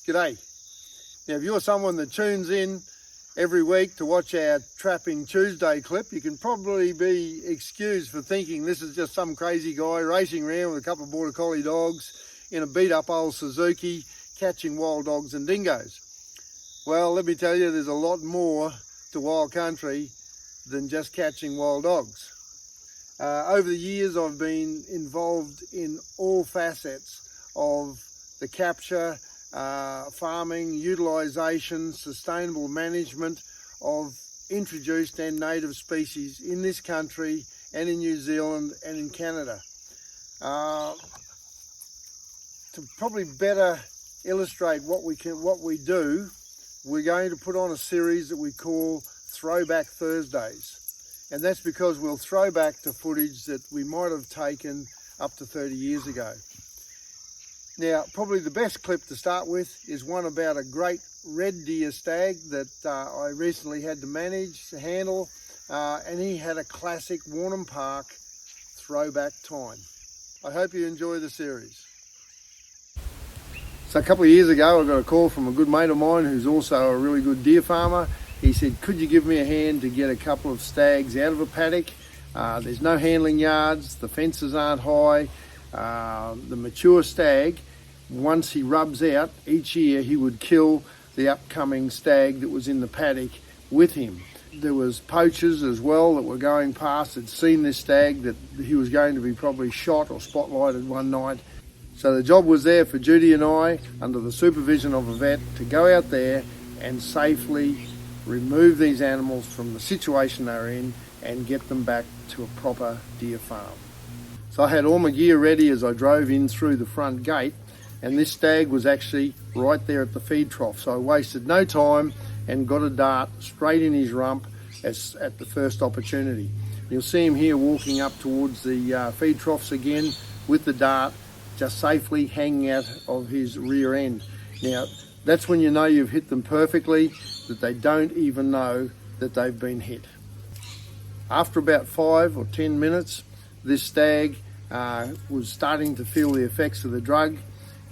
G'day. Now, if you're someone that tunes in every week to watch our Trapping Tuesday clip, you can probably be excused for thinking this is just some crazy guy racing around with a couple of Border Collie dogs in a beat-up old Suzuki catching wild dogs and dingoes. Well, let me tell you, there's a lot more to wild country than just catching wild dogs. Over the years, I've been involved in all facets of the capture, farming, utilisation, sustainable management of introduced and native species in this country and in New Zealand and in Canada. To probably better illustrate what we do, we're going to put on a series that we call Throwback Thursdays. And that's because we'll throw back to footage that we might have taken up to 30 years ago. Now, probably the best clip to start with is one about a great red deer stag that I recently had to handle, and he had a classic Warnham Park throwback tine. I hope you enjoy the series. So a couple of years ago, I got a call from a good mate of mine who's also a really good deer farmer. He said, could you give me a hand to get a couple of stags out of a paddock? There's no handling yards, the fences aren't high. The mature stag, once he rubs out, each year he would kill the upcoming stag that was in the paddock with him. There was poachers as well that were going past, had seen this stag that he was going to be probably shot or spotlighted one night. So the job was there for Judy and I, under the supervision of a vet, to go out there and safely remove these animals from the situation they're in and get them back to a proper deer farm. So I had all my gear ready as I drove in through the front gate, and this stag was actually right there at the feed trough. So I wasted no time and got a dart straight in his rump at the first opportunity. You'll see him here walking up towards the feed troughs again with the dart just safely hanging out of his rear end. Now, that's when you know you've hit them perfectly, that they don't even know that they've been hit. After about 5 or 10 minutes, this stag was starting to feel the effects of the drug.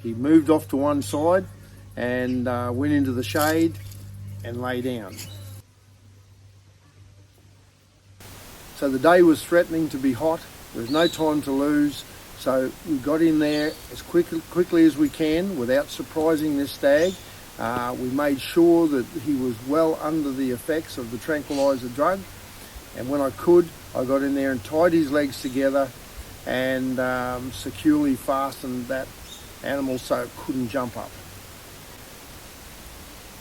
He moved off to one side and went into the shade and lay down. So the day was threatening to be hot. There was no time to lose. So we got in there as quickly as we can without surprising this stag. We made sure that he was well under the effects of the tranquilizer drug. And when I could, I got in there and tied his legs together and securely fastened that animal so it couldn't jump up.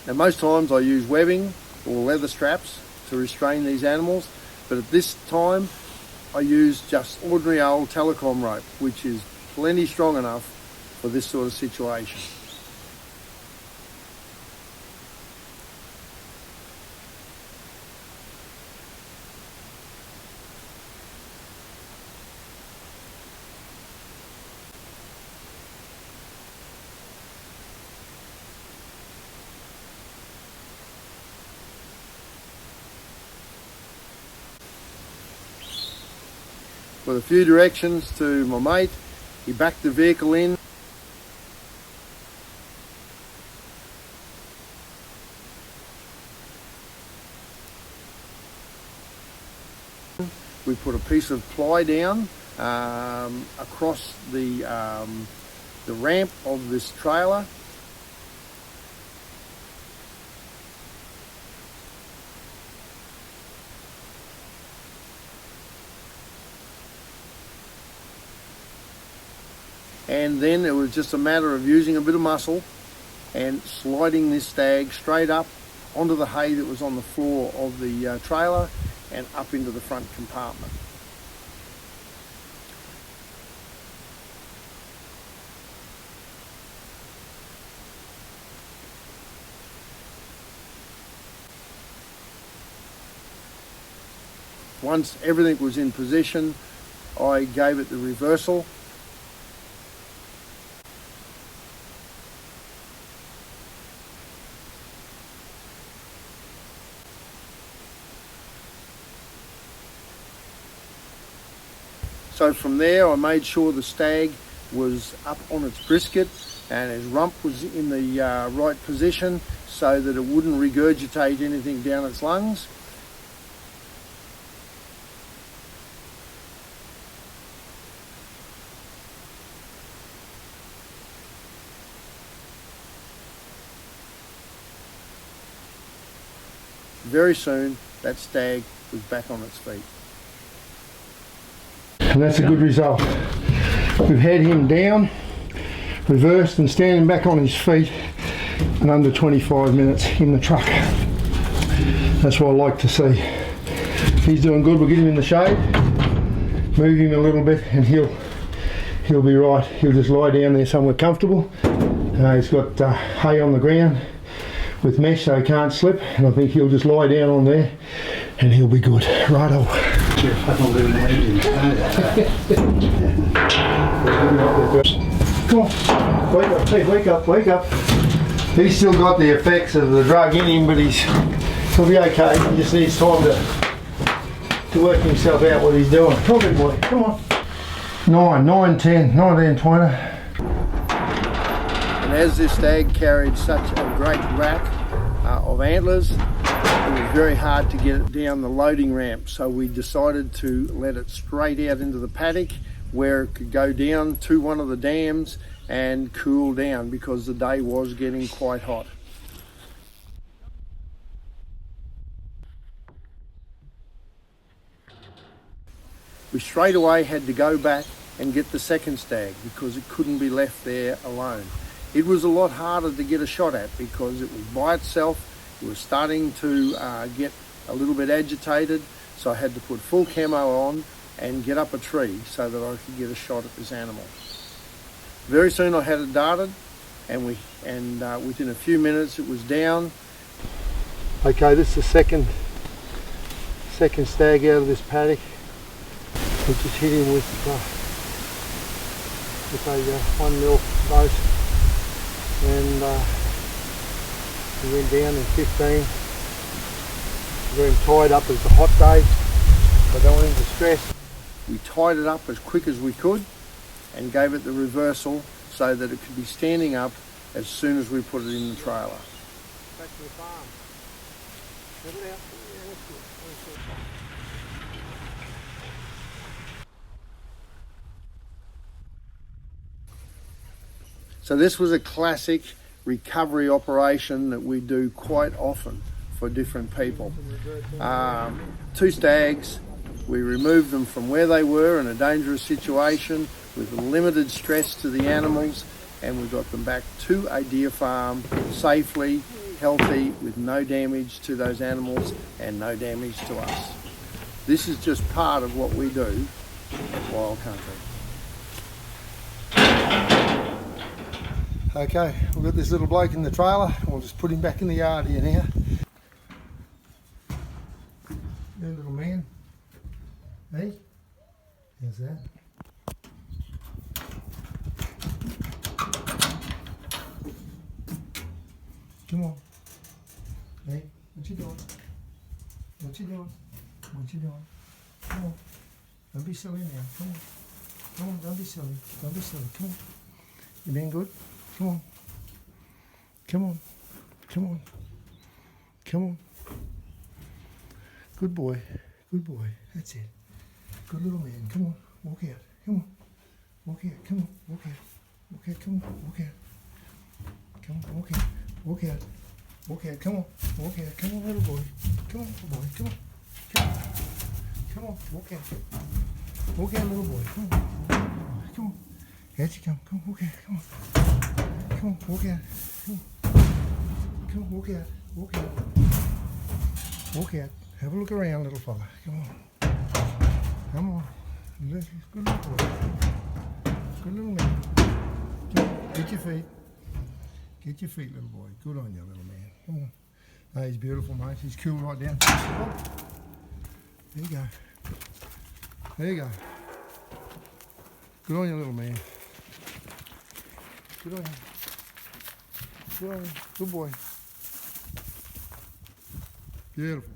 Now, most times I use webbing or leather straps to restrain these animals, but at this time I use just ordinary old telecom rope, which is plenty strong enough for this sort of situation. With a few directions to my mate, he backed the vehicle in. We put a piece of ply down across the ramp of this trailer. And then it was just a matter of using a bit of muscle and sliding this stag straight up onto the hay that was on the floor of the trailer and up into the front compartment. Once everything was in position, I gave it the reversal. So from there I made sure the stag was up on its brisket and his rump was in the right position so that it wouldn't regurgitate anything down its lungs. Very soon, that stag was back on its feet. And that's a good result. We've had him down, reversed and standing back on his feet in under 25 minutes in the truck. That's what I like to see. He's doing good. We'll get him in the shade, move him a little bit and he'll be right. He'll just lie down there somewhere comfortable. He's got hay on the ground with mesh so he can't slip, and I think he'll just lie down on there and he'll be good. Righto. Come on, wake up, hey, wake up, wake up. He's still got the effects of the drug in him, but he'll be okay. He just needs time to work himself out what he's doing. Come on, big boy, come on. 9, 10, 19, 20. And as this stag carried such a great rack of antlers, it was very hard to get it down the loading ramp, so we decided to let it straight out into the paddock where it could go down to one of the dams and cool down because the day was getting quite hot. We straight away had to go back and get the second stag because it couldn't be left there alone. It was a lot harder to get a shot at because it was by itself. It was starting to get a little bit agitated, so I had to put full camo on and get up a tree so that I could get a shot at this animal. Very soon I had it darted, and within a few minutes it was down. Okay, this is the second stag out of this paddock. We just hit him with a 1 mil dose. And we went down in 15. We got him tied up as a hot day, so I don't want him to stress. We tied it up as quick as we could and gave it the reversal so that it could be standing up as soon as we put it in the trailer. Back to the farm. Get it out. Yeah, that's good. So this was a classic recovery operation that we do quite often for different people. 2 stags, we removed them from where they were in a dangerous situation with limited stress to the animals, and we got them back to a deer farm safely, healthy, with no damage to those animals and no damage to us. This is just part of what we do at Wild Country. Okay, we've got this little bloke in the trailer. We'll just put him back in the yard here now. There, little man. Hey, how's that? Come on. Hey, what you doing? What you doing? What you doing? Come on. Don't be silly now. Come on. Come on, don't be silly. Don't be silly. Come on. You being good? Come on. Come on. Come on. Come on. Good boy. Good boy. That's it. Good little man. Come on. Walk out. Come on. Walk out. Come on. Walk out. Walk out. Come on. Walk out. Come on. Walk out. Walk out. Walk out. Come on. Walk out. Come on, little boy. Come on, little boy. Come on. Come on. Come on. Walk out. Walk out, little boy. Come on. Come on. Out you come. Come on. Walk out. Come on. Come on, walk out. Come on. Come on, walk out. Walk out. Walk out. Have a look around, little fella. Come on. Come on. Good little boy. Good little man. Get your feet. Get your feet, little boy. Good on you, little man. Come on. Oh, he's beautiful, mate. He's cool right down. There you go. There you go. Good on you, little man. Good on you. Good on you. Good boy. Beautiful.